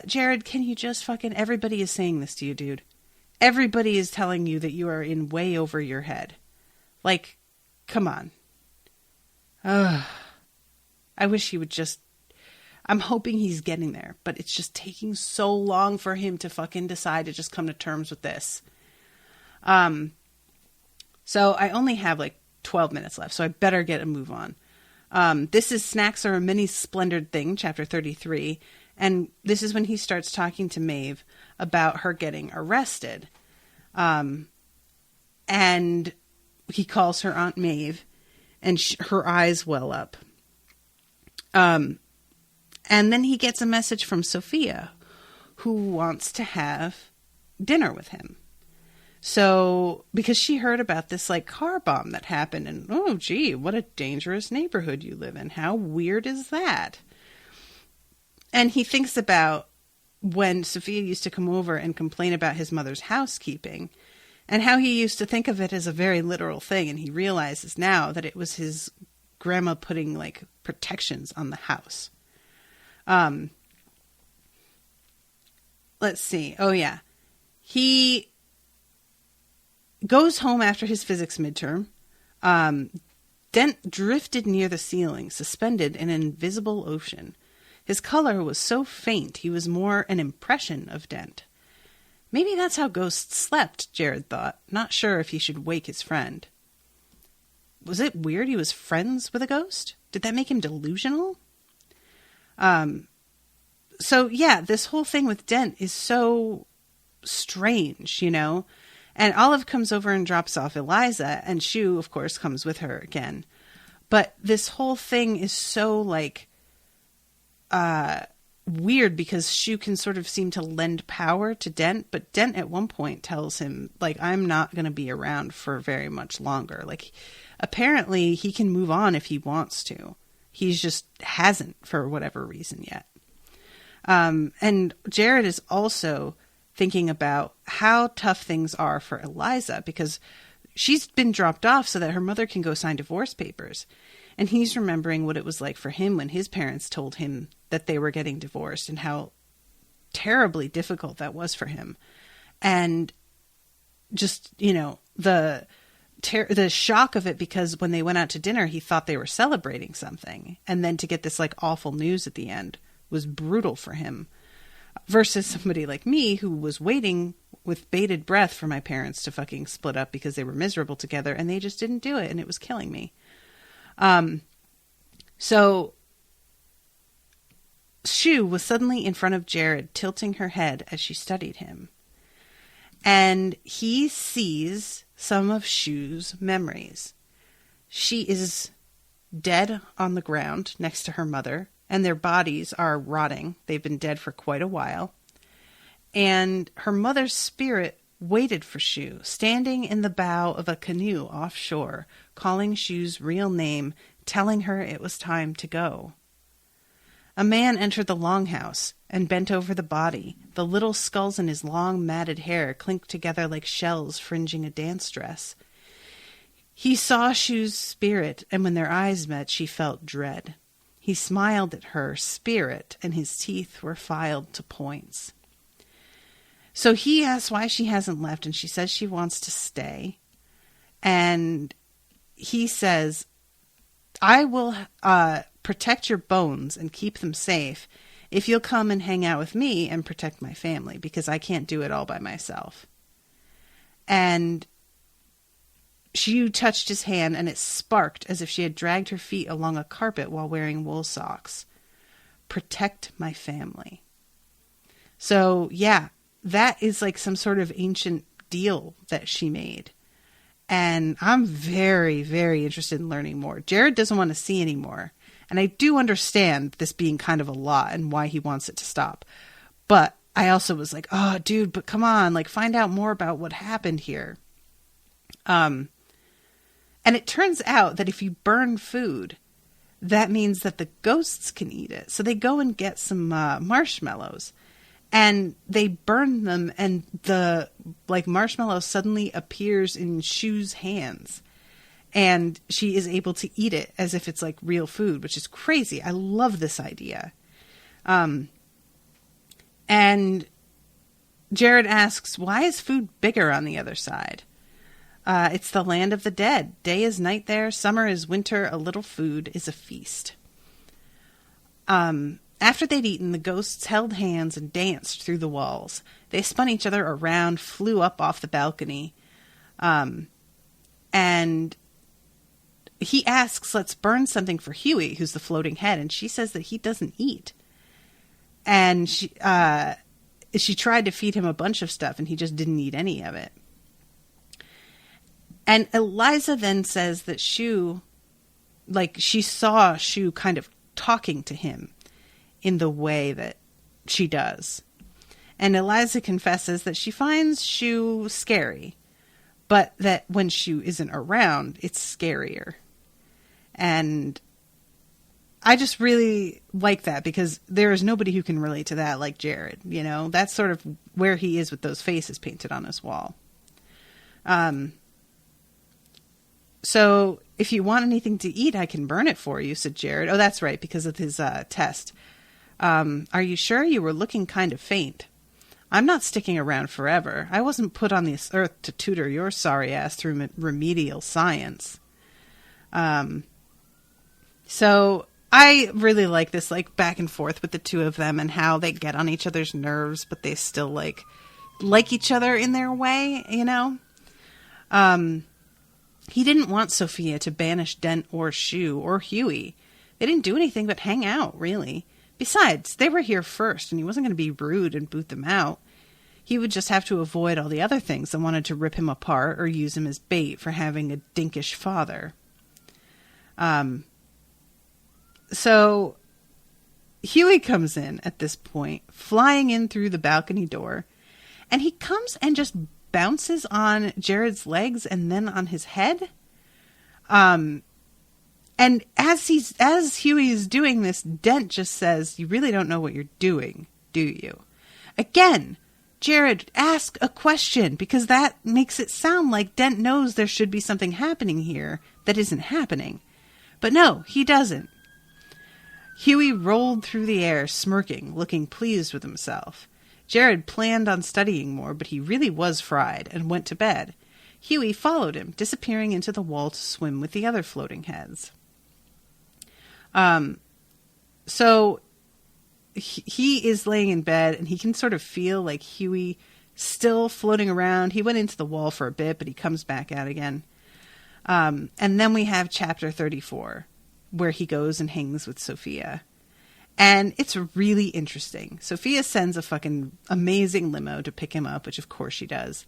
Jared, can you just everybody is saying this to you, dude. Everybody is telling you that you are in way over your head. Like, come on. I wish he would just... I'm hoping he's getting there, but it's just taking so long for him to decide to just come to terms with this. So I only have 12 minutes left, so I better get a move on. This is Snacks Are a Mini Splendid Thing, chapter 33, and this is when he starts talking to Maeve about her getting arrested. And he calls her Aunt Maeve, and her eyes well up. And then he gets a message from Sophia, who wants to have dinner with him. So, because she heard about this car bomb that happened, and oh gee, what a dangerous neighborhood you live in. How weird is that? And he thinks about when Sophia used to come over and complain about his mother's housekeeping, and how he used to think of it as a very literal thing, and he realizes now that it was his grandma putting protections on the house. Let's see. Oh yeah. He goes home after his physics midterm. Dent drifted near the ceiling, suspended in an invisible ocean. His color was so faint he was more an impression of Dent. Maybe that's how ghosts slept, Jared thought, not sure if he should wake his friend. Was it weird he was friends with a ghost? Did that make him delusional? So yeah, this whole thing with Dent is so strange, And Olive comes over and drops off Eliza, and Shu, of course, comes with her again. But this whole thing is so, weird, because Shu can sort of seem to lend power to Dent, but Dent at one point tells him, I'm not going to be around for very much longer. Apparently he can move on if he wants to. He's just hasn't for whatever reason yet. And Jared is also thinking about how tough things are for Eliza, because she's been dropped off so that her mother can go sign divorce papers. And he's remembering what it was like for him when his parents told him that they were getting divorced, and how terribly difficult that was for him. And just, the shock of it, because when they went out to dinner, he thought they were celebrating something. And then to get this awful news at the end was brutal for him. Versus somebody like me, who was waiting with bated breath for my parents to split up because they were miserable together, and they just didn't do it, and it was killing me. So Shu was suddenly in front of Jared, tilting her head as she studied him. And he sees some of Shu's memories. She is dead on the ground next to her mother, and their bodies are rotting. They've been dead for quite a while. And her mother's spirit waited for Shu, standing in the bow of a canoe offshore, calling Shu's real name, telling her it was time to go. A man entered the longhouse and bent over the body. The little skulls in his long, matted hair clinked together like shells fringing a dance dress. He saw Shu's spirit, and when their eyes met, she felt dread. He smiled at her spirit, and his teeth were filed to points. So he asks why she hasn't left, and she says she wants to stay. And he says, I will protect your bones and keep them safe if you'll come and hang out with me and protect my family, because I can't do it all by myself. And Shu touched his hand, and it sparked as if she had dragged her feet along a carpet while wearing wool socks. Protect my family. So, yeah, that is some sort of ancient deal that she made. And I'm very, very interested in learning more. Jared doesn't want to see any more. And I do understand this being kind of a lot and why he wants it to stop. But I also was oh, dude, but come on, find out more about what happened here. And it turns out that if you burn food, that means that the ghosts can eat it. So they go and get some marshmallows, and they burn them, and the marshmallow suddenly appears in Shu's hands, and she is able to eat it as if it's like real food, which is crazy. I love this idea. And Jared asks, why is food bigger on the other side? It's the land of the dead. Day is night there. Summer is winter. A little food is a feast. After they'd eaten, the ghosts held hands and danced through the walls. They spun each other around, flew up off the balcony. And he asks, let's burn something for Huey, who's the floating head. And she says that he doesn't eat. And she tried to feed him a bunch of stuff, and he just didn't eat any of it. And Eliza then says that Shu, she saw Shu kind of talking to him in the way that she does. And Eliza confesses that she finds Shu scary, but that when Shu isn't around, it's scarier. And I just really like that, because there is nobody who can relate to that like Jared. You know, that's sort of where he is with those faces painted on his wall. So if you want anything to eat, I can burn it for you, said Jared. Oh, that's right, because of his test. Are you sure? You were looking kind of faint. I'm not sticking around forever. I wasn't put on this earth to tutor your sorry ass through remedial science. So I really like this, back and forth with the two of them and how they get on each other's nerves, but they still like each other in their way, you know? He didn't want Sophia to banish Dent or Shu or Huey. They didn't do anything but hang out, really. Besides, they were here first, and he wasn't going to be rude and boot them out. He would just have to avoid all the other things that wanted to rip him apart or use him as bait for having a dinkish father. So Huey comes in at this point, flying in through the balcony door, and he comes and just bounces on Jared's legs and then on his head. And as Huey is doing this, Dent just says, "You really don't know what you're doing, do you?" Again, Jared, ask a question, because that makes it sound like Dent knows there should be something happening here that isn't happening. But no, he doesn't. Huey rolled through the air, smirking, looking pleased with himself. Jared planned on studying more, but he really was fried and went to bed. Huey followed him, disappearing into the wall to swim with the other floating heads. So he is laying in bed, and he can sort of feel like Huey still floating around. He went into the wall for a bit, but he comes back out again. And then we have chapter 34, where he goes and hangs with Sophia. And it's really interesting. Sophia sends a fucking amazing limo to pick him up, which of course she does.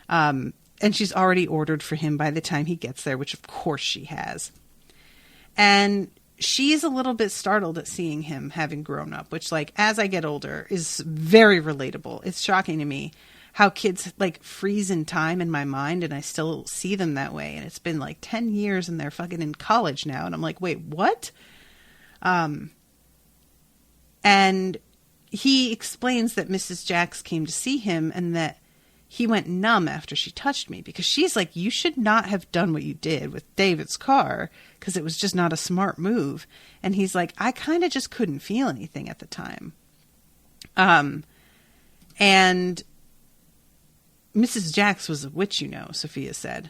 And she's already ordered for him by the time he gets there, which of course she has. And she's a little bit startled at seeing him having grown up, which, as I get older, is very relatable. It's shocking to me how kids, freeze in time in my mind, and I still see them that way. And it's been, 10 years, and they're fucking in college now. And I'm like, wait, what? And he explains that Mrs. Jax came to see him and that he went numb after she touched me, because she's like, you should not have done what you did with David's car, because it was just not a smart move. And he's like, I kind of just couldn't feel anything at the time. And Mrs. Jax was a witch, Sophia said.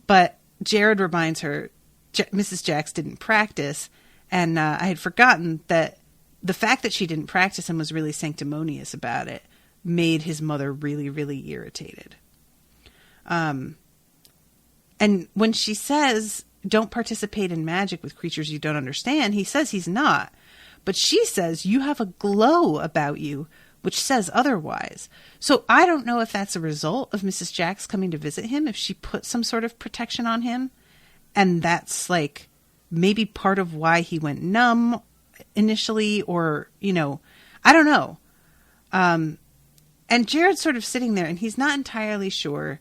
But Jared reminds her Mrs. Jax didn't practice, and I had forgotten that the fact that she didn't practice and was really sanctimonious about it made his mother really, really irritated. And when she says, don't participate in magic with creatures you don't understand, he says he's not. But she says, you have a glow about you, which says otherwise. So I don't know if that's a result of Mrs. Jax coming to visit him, if she put some sort of protection on him. And that's maybe part of why he went numb initially, or, I don't know. And Jared's sort of sitting there, and he's not entirely sure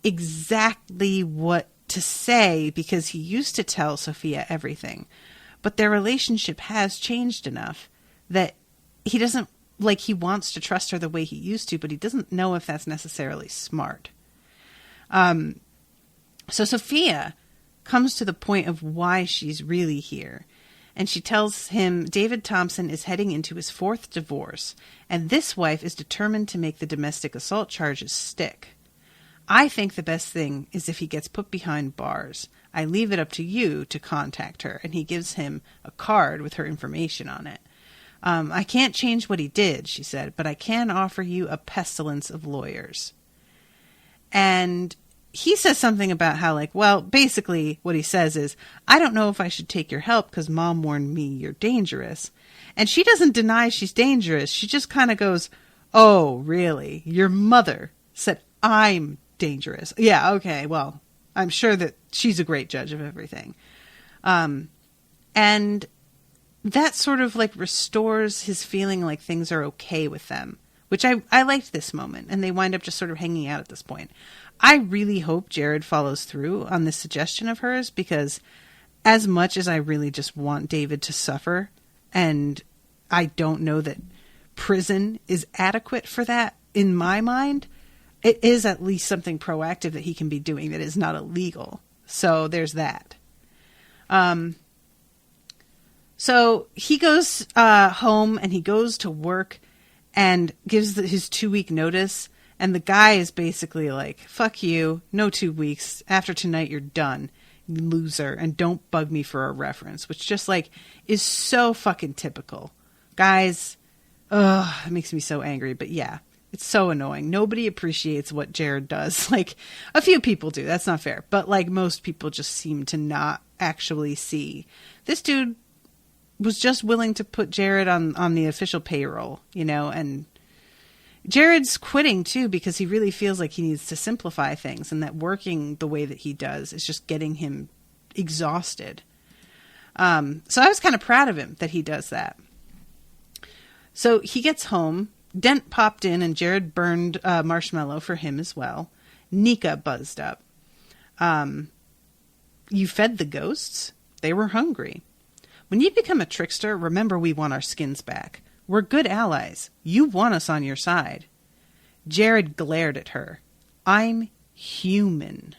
exactly what to say because he used to tell Sophia everything. But their relationship has changed enough that he doesn't, like, he wants to trust her the way he used to, but he doesn't know if that's necessarily smart. So Sophia comes to the point of why she's really here. And she tells him David Thompson is heading into his 4th divorce, and this wife is determined to make the domestic assault charges stick. I think the best thing is if he gets put behind bars. I leave it up to you to contact her. And he gives him a card with her information on it. I can't change what he did, she said, but I can offer you a pestilence of lawyers. And he says something about how, like, well, basically what he says is, I don't know if I should take your help because Mom warned me you're dangerous. And she doesn't deny she's dangerous. She just kind of goes, oh, really? Your mother said I'm dangerous. Yeah, okay, well, I'm sure that she's a great judge of everything. And that sort of, like, restores his feeling like things are okay with them, which I liked this moment, and they wind up just sort of hanging out at this point. I really hope Jared follows through on this suggestion of hers, because as much as I really just want David to suffer, and I don't know that prison is adequate for that in my mind, it is at least something proactive that he can be doing that is not illegal. So there's that. So he goes home and he goes to work and gives his 2-week notice. And the guy is basically like, fuck you, no 2 weeks. After tonight, you're done, loser. And don't bug me for a reference, which just, like, is so fucking typical. Guys, it makes me so angry. But yeah, it's so annoying. Nobody appreciates what Jared does. Like, a few people do. That's not fair. But, like, most people just seem to not actually see. This dude was just willing to put Jared on the official payroll, you know, and Jared's quitting too because he really feels like he needs to simplify things, and that working the way that he does is just getting him exhausted. So I was kind of proud of him that he does that. So he gets home. Dent popped in and Jared burned marshmallow for him as well. Nika buzzed up. You fed the ghosts? They were hungry. When you become a trickster, remember we want our skins back. We're good allies. You want us on your side. Jared glared at her. I'm human.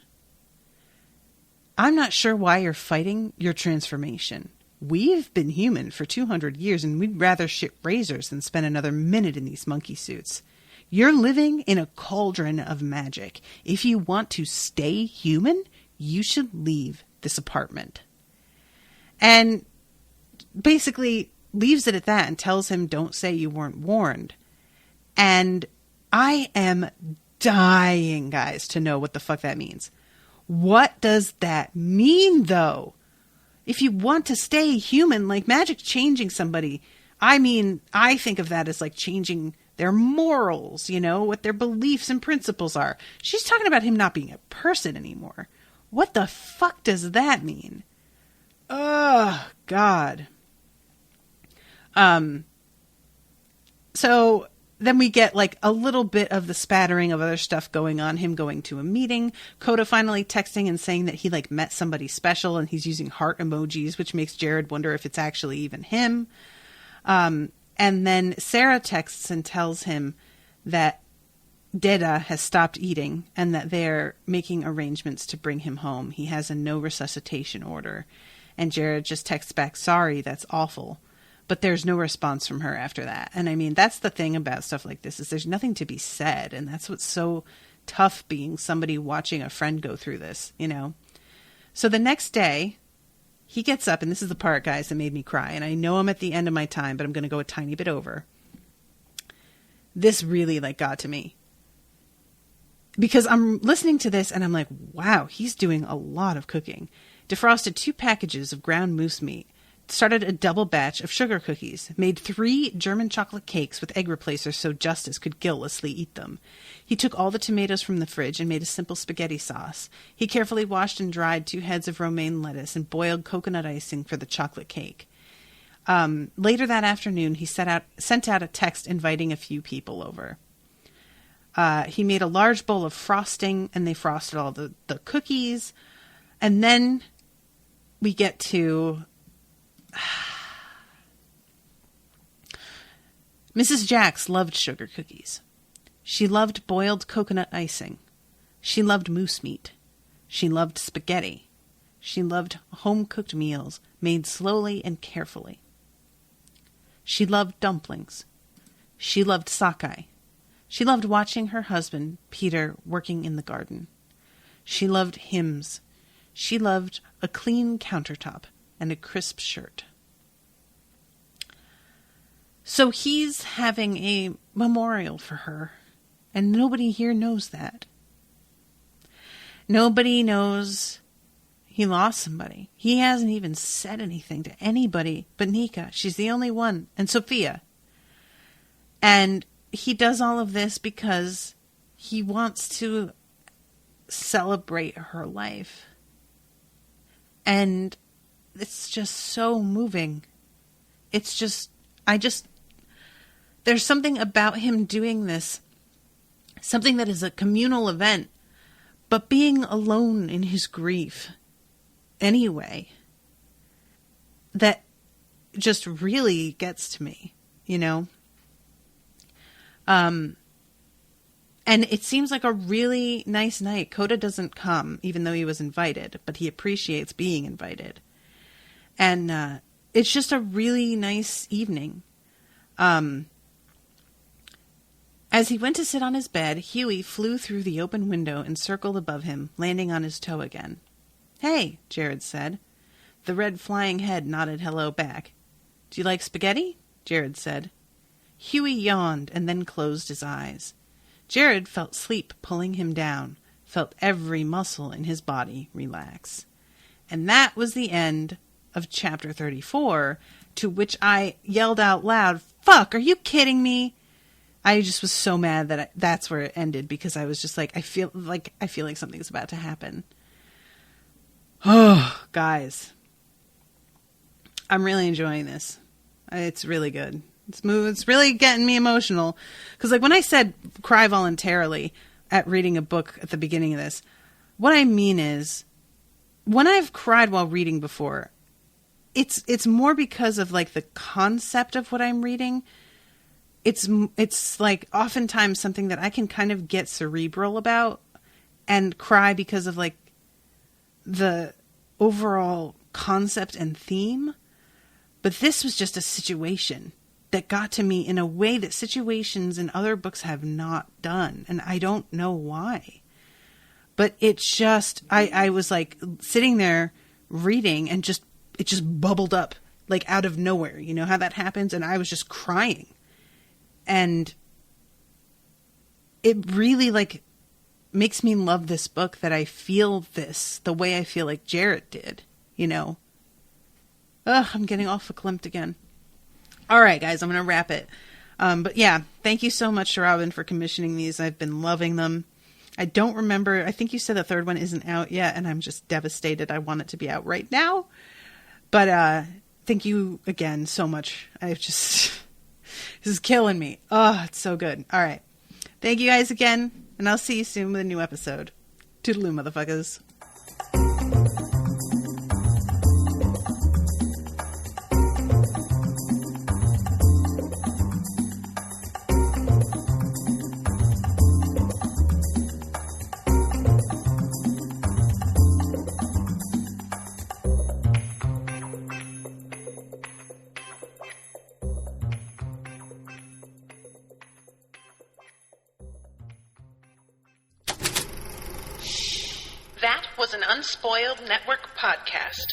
I'm not sure why you're fighting your transformation. We've been human for 200 years and we'd rather ship razors than spend another minute in these monkey suits. You're living in a cauldron of magic. If you want to stay human, you should leave this apartment. And basically leaves it at that and tells him, don't say you weren't warned. And I am dying, guys, to know what the fuck that means. What does that mean, though? If you want to stay human, like magic changing somebody, I mean, I think of that as like changing their morals, you know, what their beliefs and principles are. She's talking about him not being a person anymore. What the fuck does that mean? Oh, God. So then we get like a little bit of the spattering of other stuff going on. Him going to a meeting, Coda finally texting and saying that he like met somebody special and he's using heart emojis, which makes Jared wonder if it's actually even him. And then Sarah texts and tells him that Deda has stopped eating and that they're making arrangements to bring him home. He has a no resuscitation order. And Jared just texts back, sorry, that's awful. But there's no response from her after that. And I mean, that's the thing about stuff like this is there's nothing to be said. And that's what's so tough being somebody watching a friend go through this, you know? So the next day he gets up, and this is the part, guys, that made me cry. And I know I'm at the end of my time, but I'm going to go a tiny bit over. This really like got to me because I'm listening to this and I'm like, wow, he's doing a lot of cooking. Defrosted 2 packages of ground moose meat. Started a double batch of sugar cookies, made 3 German chocolate cakes with egg replacers so Justice could guiltlessly eat them. He took all the tomatoes from the fridge and made a simple spaghetti sauce. He carefully washed and dried 2 heads of romaine lettuce and boiled coconut icing for the chocolate cake. Later that afternoon, he sent out a text inviting a few people over. He made a large bowl of frosting, and they frosted all the cookies. And then we get to Mrs. Jacks loved sugar cookies. She loved boiled coconut icing. She loved moose meat. She loved spaghetti. She loved home-cooked meals made slowly and carefully. She loved dumplings. She loved sockeye. She loved watching her husband, Peter, working in the garden. She loved hymns. She loved a clean countertop and a crisp shirt. So he's having a memorial for her, and nobody here knows that. Nobody knows he lost somebody. He hasn't even said anything to anybody but Nika. She's the only one, and Sophia. And he does all of this because he wants to celebrate her life. And it's just so moving. It's just, there's something about him doing this, something that is a communal event, but being alone in his grief anyway, that just really gets to me, you know? And it seems like a really nice night. Coda doesn't come, even though he was invited, but he appreciates being invited. And it's just a really nice evening. As he went to sit on his bed, Huey flew through the open window and circled above him, landing on his toe again. "Hey," Jared said. The red flying head nodded hello back. "Do you like spaghetti?" Jared said. Huey yawned and then closed his eyes. Jared felt sleep pulling him down, felt every muscle in his body relax. And that was the end of chapter 34, to which I yelled out loud, "Fuck, are you kidding me?" I just was so mad that that's where it ended, because I was just like, I feel like something's about to happen. Oh, guys. I'm really enjoying this. It's really good. It's really getting me emotional. Because like when I said cry voluntarily at reading a book at the beginning of this, what I mean is when I've cried while reading before, it's more because of like the concept of what I'm reading. It's like oftentimes something that I can kind of get cerebral about and cry because of like the overall concept and theme. But this was just a situation that got to me in a way that situations in other books have not done. And I don't know why. But it's just, I was like sitting there reading and it just bubbled up like out of nowhere. You know how that happens? And I was just crying. And it really like makes me love this book that I feel this the way I feel like Jarrett did, you know? Ugh, I'm getting all verklempt again. All right, guys, I'm going to wrap it. But yeah, thank you so much to Robin for commissioning these. I've been loving them. I don't remember. I think you said the third one isn't out yet, and I'm just devastated. I want it to be out right now. But thank you again so much. This is killing me. Oh, it's so good. All right. Thank you guys again, and I'll see you soon with a new episode. Toodaloo, motherfuckers. That was an Unspoiled Network podcast.